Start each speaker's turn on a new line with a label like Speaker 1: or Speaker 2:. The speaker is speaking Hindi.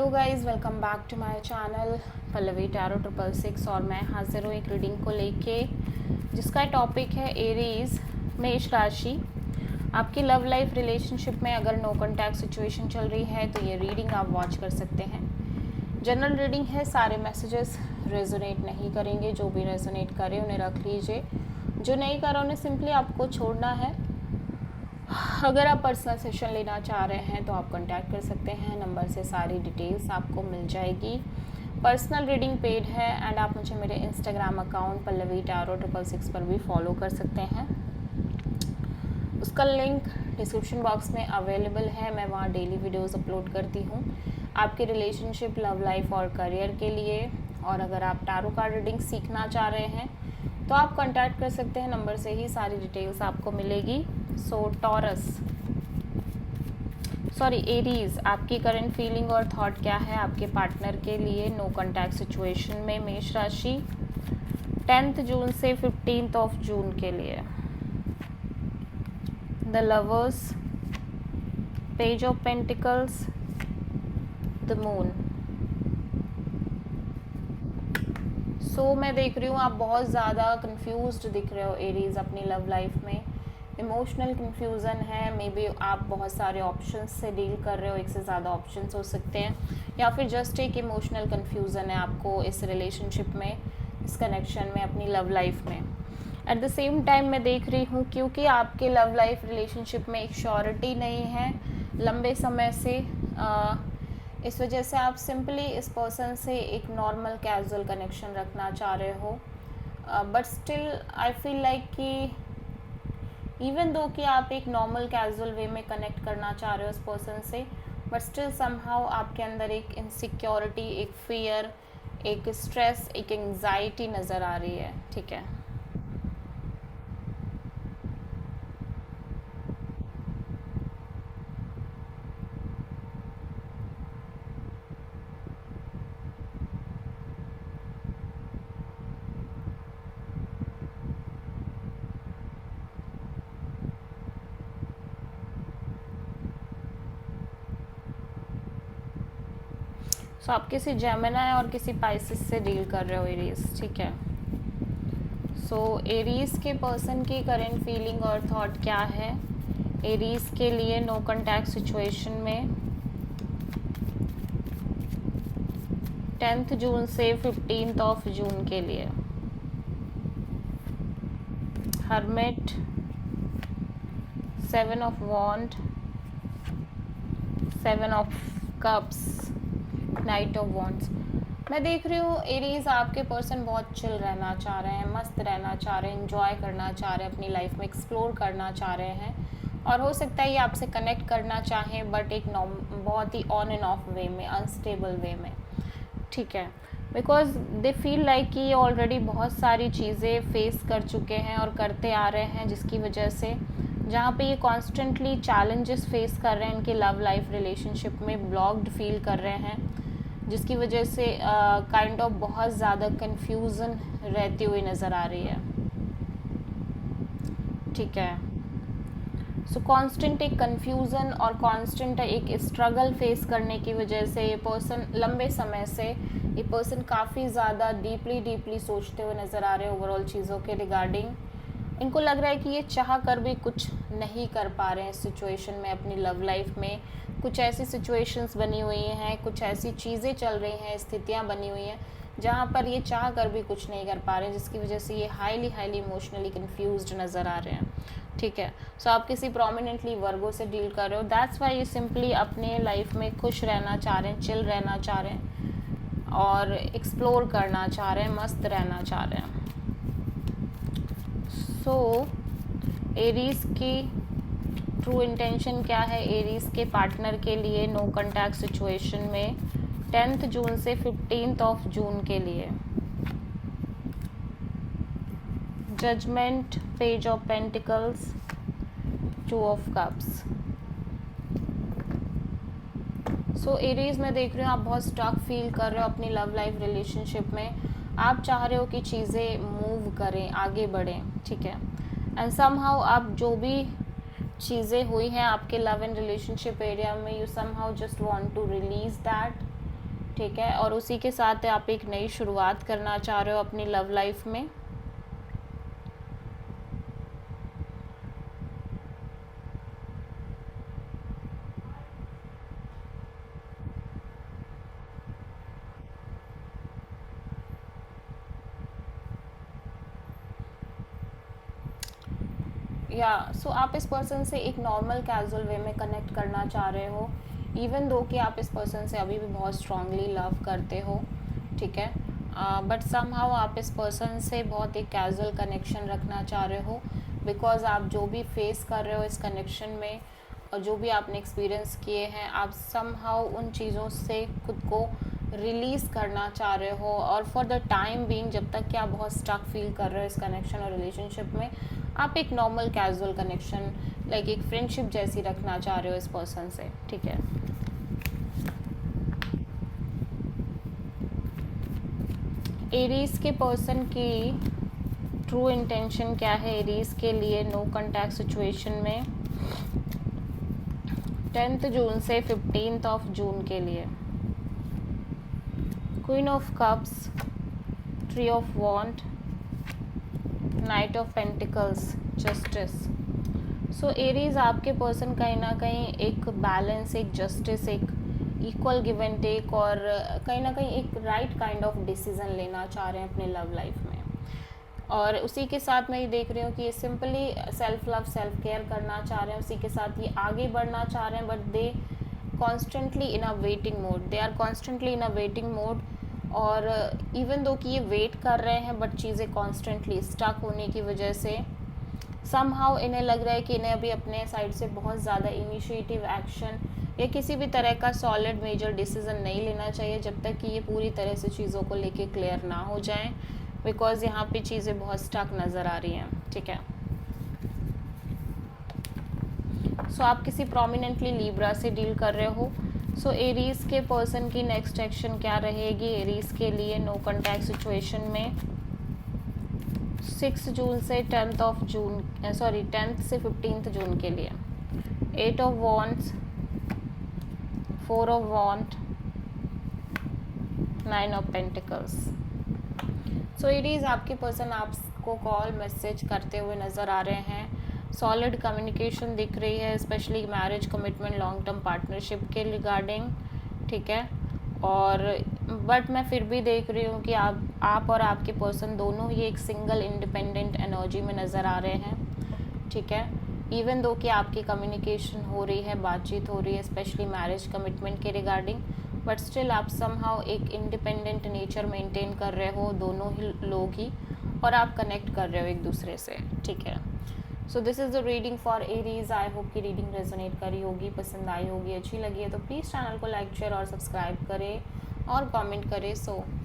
Speaker 1: Guys, welcome back to my channel Pallavi tarot 666 और मैं हाजिर हूँ एक रीडिंग को लेके जिसका टॉपिक है एरीज मेष राशि। आपकी लव लाइफ रिलेशनशिप में अगर नो कॉन्टैक्ट सिचुएशन चल रही है तो ये रीडिंग आप वॉच कर सकते हैं। जनरल रीडिंग है, सारे मैसेजेस रेजोनेट नहीं करेंगे। जो भी रेजोनेट करे उन्हें रख लीजिए, जो नहीं करा उन्हें सिंपली आपको छोड़ना है। अगर आप पर्सनल सेशन लेना चाह रहे हैं तो आप कांटेक्ट कर सकते हैं, नंबर से सारी डिटेल्स आपको मिल जाएगी। पर्सनल रीडिंग पेड है एंड आप मुझे मेरे इंस्टाग्राम अकाउंट पल्लवी टैरो 666 पर भी फॉलो कर सकते हैं। उसका लिंक डिस्क्रिप्शन बॉक्स में अवेलेबल है। मैं वहाँ डेली वीडियोस अपलोड करती हूँ आपके रिलेशनशिप, लव लाइफ और करियर के लिए। और अगर आप टैरो कार्ड रीडिंग सीखना चाह रहे हैं तो आप कांटेक्ट कर सकते हैं, नंबर से ही सारी डिटेल्स आपको मिलेगी। एरीज, आपकी करंट फीलिंग और थॉट क्या है आपके पार्टनर के लिए नो कॉन्टैक्ट सिचुएशन में मेष राशि 10 जून से 15 जून के लिए। The lovers, page of pentacles, the moon. मैं देख रही हूँ आप बहुत ज़्यादा कंफ्यूज्ड दिख रहे हो एरीज अपनी लव लाइफ में। इमोशनल कन्फ्यूज़न है, मे बी आप बहुत सारे ऑप्शंस से डील कर रहे हो, एक से ज़्यादा ऑप्शंस हो सकते हैं, या फिर जस्ट एक इमोशनल कन्फ्यूज़न है आपको इस रिलेशनशिप में, इस कनेक्शन में, अपनी लव लाइफ में। एट द सेम टाइम मैं देख रही हूँ क्योंकि आपके लव लाइफ रिलेशनशिप में एक श्योरिटी नहीं है लंबे समय से, इस वजह से आप सिंपली इस पर्सन से एक नॉर्मल कैजुअल कनेक्शन रखना चाह रहे हो। But still I feel like कि इवन दो कि आप एक नॉर्मल कैजुअल वे में कनेक्ट करना चाह रहे हो उस पर्सन से, बट स्टिल समहाउ आपके अंदर एक इनसिक्योरिटी, एक फियर, एक स्ट्रेस, एक एंग्जाइटी नज़र आ रही है। ठीक है, आप किसी जेमिनी और किसी पाइसिस से डील कर रहे हो एरीज। ठीक है, एरीज के पर्सन की करंट फीलिंग और थॉट क्या है एरीज के लिए नो कॉन्टैक्ट सिचुएशन में 10 जून से 15 जून के लिए। Hermit, 7 of wand, 7 of cups, knight of wands. मैं देख रही हूँ एरीज आपके पर्सन बहुत चिल रहना चाह रहे हैं, मस्त रहना चाह रहे हैं, एंजॉय करना चाह रहे हैं, अपनी लाइफ में एक्सप्लोर करना चाह रहे हैं। और हो सकता है ये आपसे कनेक्ट करना चाहें बट एक बहुत ही ऑन एंड ऑफ वे में, अनस्टेबल वे में। ठीक है, बिकॉज दे फील लाइक कि ये ऑलरेडी बहुत सारी चीज़ें फेस कर चुके हैं और करते आ रहे हैं, जिसकी वजह से जहाँ पे ये कॉन्स्टेंटली चैलेंजेस फेस कर रहे हैं इनके लव लाइफ रिलेशनशिप में, ब्लॉक्ड फील कर रहे हैं, जिसकी वजह से काइंड ऑफ बहुत ज़्यादा कन्फ्यूज़न रहती हुई नज़र आ रही है। ठीक है, कांस्टेंट एक कन्फ्यूज़न और कांस्टेंट एक स्ट्रगल फेस करने की वजह से ये पर्सन लंबे समय से, ये पर्सन काफ़ी ज़्यादा डीपली सोचते हुए नज़र आ रहे हैं ओवरऑल चीज़ों के रिगार्डिंग। इनको लग रहा है कि ये चाह कर भी कुछ नहीं कर पा रहे हैं इस सिचुएशन में, अपनी लव लाइफ में। कुछ ऐसी सिचुएशंस बनी हुई हैं, कुछ ऐसी चीज़ें चल रही हैं, स्थितियाँ बनी हुई हैं जहाँ पर ये चाह कर भी कुछ नहीं कर पा रहे हैं, जिसकी वजह से ये हाईली इमोशनली कन्फ्यूज्ड नज़र आ रहे हैं। ठीक है, आप किसी प्रोमिनेंटली वर्गो से डील कर रहे हो, दैट्स वाई ये सिंपली अपने लाइफ में खुश रहना चाह रहे हैं, चिल रहना चाह रहे हैं और एक्सप्लोर करना चाह रहे हैं, मस्त रहना चाह रहे हैं। एरीज की ट्रू इंटेंशन क्या है एरीज के पार्टनर के लिए नो कॉन्टैक्ट सिचुएशन में 10 जून से 15 जून के लिए। Judgement, page of pentacles, 2 of cups. Aries में देख रही हूँ आप बहुत स्टक फील कर रहे हो अपनी लव लाइफ रिलेशनशिप में। आप चाह रहे हो कि चीज़ें मूव करें, आगे बढ़ें। ठीक है, एंड समहाउ आप जो भी चीज़ें हुई हैं आपके लव एंड रिलेशनशिप एरिया में, you somehow just want to release that ठीक है, और उसी के साथ आप एक नई शुरुआत करना चाह रहे हो अपनी लव लाइफ में। सो आप इस पर्सन से एक नॉर्मल कैजुअल वे में कनेक्ट करना चाह रहे हो, इवन दो कि आप इस पर्सन से अभी भी बहुत स्ट्रांगली लव करते हो, ठीक है, बट समहाउ आप इस पर्सन से बहुत एक कैजुअल कनेक्शन रखना चाह रहे हो, बिकॉज आप जो भी फेस कर रहे हो इस कनेक्शन में और जो भी आपने एक्सपीरियंस किए हैं, आप समहाउ उन चीज़ों से खुद को रिलीज़ करना चाह रहे हो, और फॉर द टाइम बीइंग जब तक कि आप बहुत स्टक फील कर रहे हो इस कनेक्शन और रिलेशनशिप में, आप एक नॉर्मल कैजुअल कनेक्शन लाइक एक फ्रेंडशिप जैसी रखना चाह रहे हो इस पर्सन से, ठीक है। एरीज के पर्सन की ट्रू इंटेंशन क्या है एरीज के लिए नो कॉन्टैक्ट सिचुएशन में 10 जून से 15 जून के लिए? Queen of cups, tree of wand, knight of pentacles, justice. So Aries आपके पर्सन कहीं ना कहीं एक बैलेंस, एक जस्टिस, एक इक्वल गिव एंड टेक और कहीं ना कहीं एक राइट काइंड ऑफ डिसीजन लेना चाह रहे हैं अपने लव लाइफ में। और उसी के साथ मैं ये देख रही हूँ कि ये simply self love, self care करना चाह रहे हैं, उसी के साथ ये आगे बढ़ना चाह रहे हैं, but they constantly in a waiting mode, they are constantly in a waiting mode. और इवन दो कि ये वेट कर रहे हैं, बट चीज़ें कॉन्स्टेंटली स्टक होने की वजह से समहाउ इन्हें लग रहा है कि इन्हें अभी अपने साइड से बहुत ज़्यादा इनिशिएटिव एक्शन या किसी भी तरह का सॉलिड मेजर डिसीजन नहीं लेना चाहिए जब तक कि ये पूरी तरह से चीज़ों को लेके क्लियर ना हो जाएं, बिकॉज यहाँ पे चीज़ें बहुत स्टक नज़र आ रही हैं, ठीक है। सो आप किसी प्रोमिनेंटली लिब्रा से डील कर रहे हो। सो एरीज के पर्सन की नेक्स्ट एक्शन क्या रहेगी एरीज के लिए नो कॉन्टैक्ट सिचुएशन में 6 जून से 10 जून, 10 से 15 जून के लिए? 8 of wands, 4 of wand, 9 of pentacles. So Aries आपके पर्सन आपको कॉल मैसेज करते हुए नज़र आ रहे हैं, सॉलिड कम्युनिकेशन दिख रही है, specially marriage, commitment, long term partnership के रिगार्डिंग, ठीक है। और बट मैं फिर भी देख रही हूँ कि आप और आपके पर्सन दोनों ही एक सिंगल इंडिपेंडेंट एनर्जी में नज़र आ रहे हैं, ठीक है। इवन दो कि आपकी कम्युनिकेशन हो रही है, बातचीत हो रही है, स्पेशली मैरिज कमिटमेंट के रिगार्डिंग, बट स्टिल आप समहाउ एक इंडिपेंडेंट नेचर मेंटेन कर रहे हो दोनों ही लोग ही, और आप कनेक्ट कर रहे हो एक दूसरे से, ठीक है। So this is the reading for Aries. I hope कि रीडिंग रेजोनेट करी होगी, पसंद आई होगी, अच्छी लगी है तो प्लीज़ चैनल को लाइक, शेयर और सब्सक्राइब करें और कमेंट करें। सो